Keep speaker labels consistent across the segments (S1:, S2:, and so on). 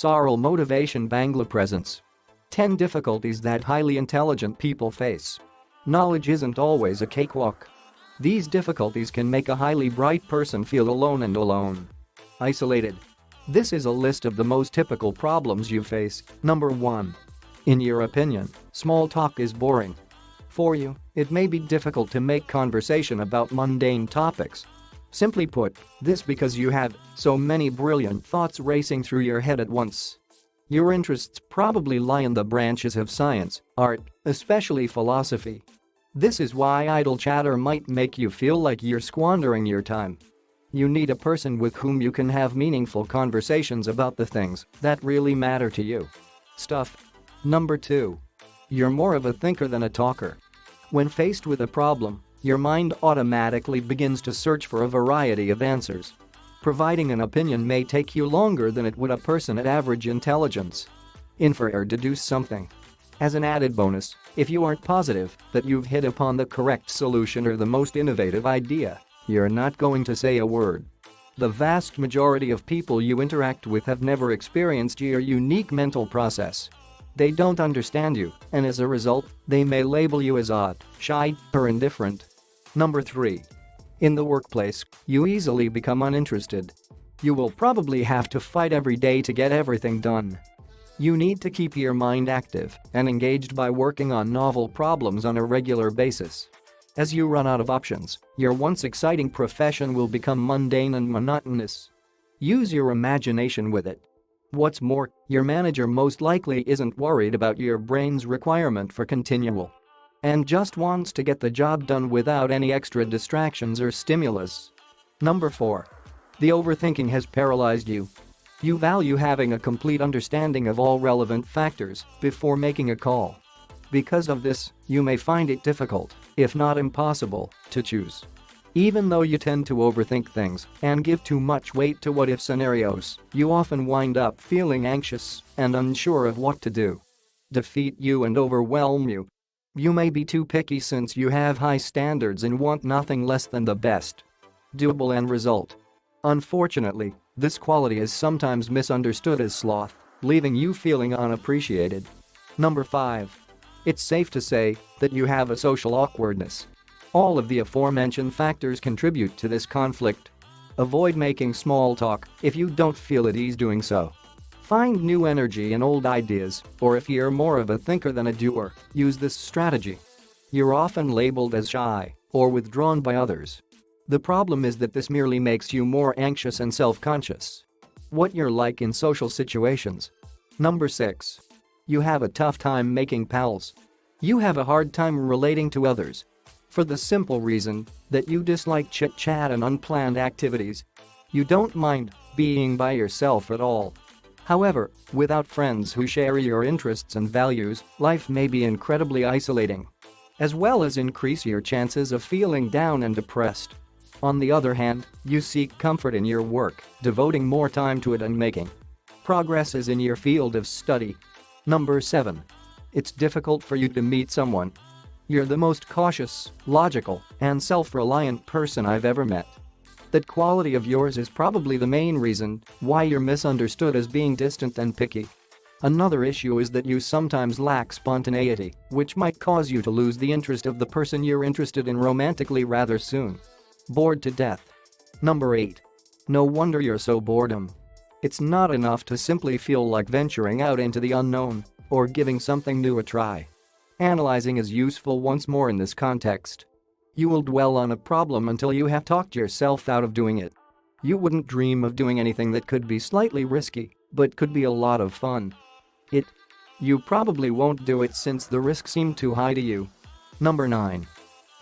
S1: Sorol motivation Bangla presents 10 difficulties that highly intelligent people face. Knowledge isn't always a cakewalk. These difficulties can make a highly bright person feel alone, isolated. This is a list of the most typical problems you face. Number 1. In your opinion, small talk is boring. For you, it may be difficult to make conversation about mundane topics. Simply put, this because you have so many brilliant thoughts racing through your head at once. Your interests probably lie in the branches of science, art, especially philosophy. This is why idle chatter might make you feel like you're squandering your time. You need a person with whom you can have meaningful conversations about the things that really matter to you. Number 2. You're more of a thinker than a talker. When faced with a problem, your mind automatically begins to search for a variety of answers. Providing an opinion may take you longer than it would a person at average intelligence. Infer or deduce something. As an added bonus, if you aren't positive that you've hit upon the correct solution or the most innovative idea, you're not going to say a word. The vast majority of people you interact with have never experienced your unique mental process. They don't understand you, and as a result, they may label you as odd, shy, or indifferent. Number 3. In the workplace, you easily become uninterested. You will probably have to fight every day to get everything done. You need to keep your mind active and engaged by working on novel problems on a regular basis. As you run out of options, your once exciting profession will become mundane and monotonous. Use your imagination with it. What's more, your manager most likely isn't worried about your brain's requirement for continual and just wants to get the job done without any extra distractions or stimulus. Number 4. The overthinking has paralyzed you. You value having a complete understanding of all relevant factors before making a call. Because of this, you may find it difficult, if not impossible, to choose. Even though you tend to overthink things and give too much weight to what-if scenarios, you often wind up feeling anxious and unsure of what to do. Defeat you and overwhelm you. You may be too picky since you have high standards and want nothing less than the best. Doable end result. Unfortunately, this quality is sometimes misunderstood as sloth, leaving you feeling unappreciated. Number 5. It's safe to say that you have a social awkwardness. All of the aforementioned factors contribute to this conflict. Avoid making small talk if you don't feel at ease doing so. Find new energy in old ideas, or if you're more of a thinker than a doer, use this strategy. You're often labeled as shy or withdrawn by others. The problem is that this merely makes you more anxious and self-conscious. What you're like in social situations. Number 6. You have a tough time making pals. You have a hard time relating to others. For the simple reason that you dislike chit-chat and unplanned activities. You don't mind being by yourself at all. However, without friends who share your interests and values, life may be incredibly isolating. As well as increase your chances of feeling down and depressed. On the other hand, you seek comfort in your work, devoting more time to it and making progresses in your field of study. Number 7. It's difficult for you to meet someone. You're the most cautious, logical, and self-reliant person I've ever met. That quality of yours is probably the main reason why you're misunderstood as being distant and picky. Another issue is that you sometimes lack spontaneity, which might cause you to lose the interest of the person you're interested in romantically rather soon. Bored to death. Number 8. No wonder you're so boredom. It's not enough to simply feel like venturing out into the unknown or giving something new a try. Analyzing is useful once more in this context. You will dwell on a problem until you have talked yourself out of doing it. You wouldn't dream of doing anything that could be slightly risky, but could be a lot of fun. You probably won't do it since the risk seemed too high to you. Number 9.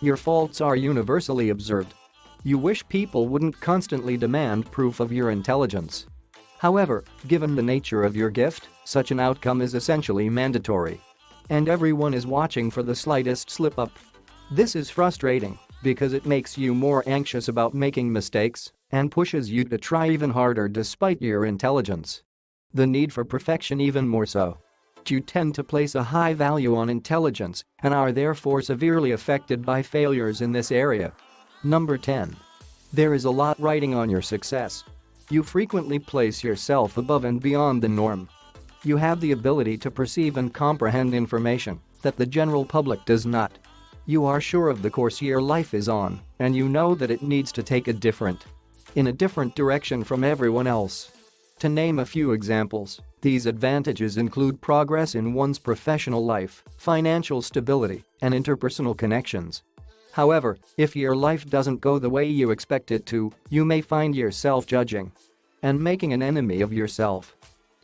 S1: Your faults are universally observed. You wish people wouldn't constantly demand proof of your intelligence. However, given the nature of your gift, such an outcome is essentially mandatory. And everyone is watching for the slightest slip-up. This is frustrating because it makes you more anxious about making mistakes and pushes you to try even harder despite your intelligence. The need for perfection even more so. You tend to place a high value on intelligence and are therefore severely affected by failures in this area. Number 10. There is a lot riding on your success. You frequently place yourself above and beyond the norm. You have the ability to perceive and comprehend information that the general public does not. You are sure of the course your life is on, and you know that it needs to take in a different direction from everyone else. To name a few examples, these advantages include progress in one's professional life, financial stability, and interpersonal connections. However, if your life doesn't go the way you expect it to, you may find yourself judging and making an enemy of yourself.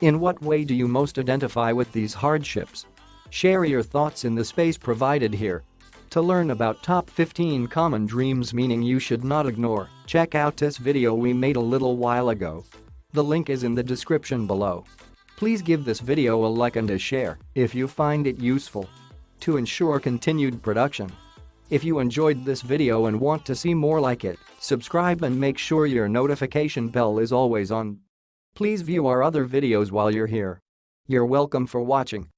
S1: In what way do you most identify with these hardships? Share your thoughts in the space provided here. To learn about top 15 common dreams meaning you should not ignore, check out this video we made a little while ago. The link is in the description below. Please give this video a like and a share if you find it useful. To ensure continued production. If you enjoyed this video and want to see more like it, subscribe and make sure your notification bell is always on. Please view our other videos while you're here. You're welcome for watching.